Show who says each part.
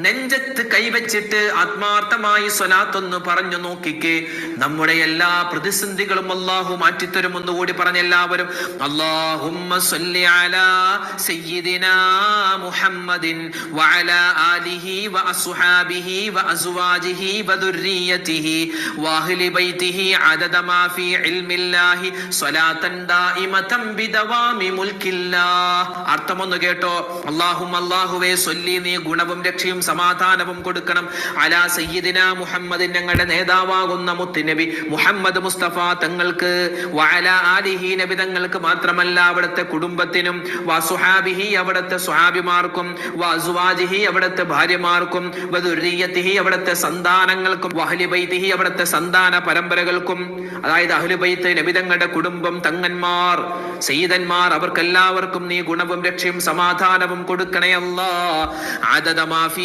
Speaker 1: നെഞ്ചത്ത് കൈവച്ചിട്ട് ആത്മാർത്ഥമായി സ്വലാത്തൊന്ന് പറഞ്ഞു നോക്കിക്കേ, നമ്മുടെ എല്ലാ പ്രതിസന്ധികളും അല്ലാഹു മാറ്റിത്തരും. ഒന്നുകൂടി പറഞ്ഞ എല്ലാവരും അല്ലാഹുമ്മ സ്വല്ലി അലാ സയ്യിദിനാ മുഹമ്മദിൻ വഅലാ ആലിഹി വഅസ്ഹാബിഹി വഅസ്വാജിഹി വദുർരിയതിഹി വഅഹ്ലി ബൈതിഹി അദദ മാ ഫീ ഇൽമില്ലാഹി സ്വലാത്തൻ ദായിമതൻ ബിദവാമി മുൽക്കില്ലാഹ്. അർത്ഥമൊന്ന് കേട്ടോ. അല്ലാഹുവേ സ്വല്ലി, നീ ഗുണവും രക്ഷയും സമാധാനവും കൊടുക്കണം, അലാ സയ്യിദിനാ മുഹമ്മദിൻ, ഞങ്ങളുടെ നേതാവാകുന്ന മുത്തുനബി മുഹമ്മദ് മുസ്തഫ തങ്ങൾക്ക്, വഅലാ ആലിഹി, നബി തങ്ങൾക്ക് മാത്രമല്ല അവിടുത്തെ കുടുംബത്തിനും, വസുഹാബിഹി, അവിടുത്തെ സ്വഹാബിമാർക്കും, വഅസ്വാജിഹി, അവിടുത്തെ ഭാര്യമാർക്കും, വദുർരിയതിഹി, അവിടുത്തെ സന്താനങ്ങൾക്കും, വഅഹ്ലി ബൈതിഹി, അവിടുത്തെ സന്താന പരമ്പരകൾക്കും. അതായത് അഹ്ലു ബൈത്ത്, നബി തങ്ങളുടെ കുടുംബം, തങ്ങന്മാർ, സയ്യിദന്മാർ, അവർക്കെല്ലാവർക്കും നീ ഗുണവും രക്ഷയും സമാധാനവും കൊടുക്കണേ അല്ലാഹ്. അദദ മാ ഫീ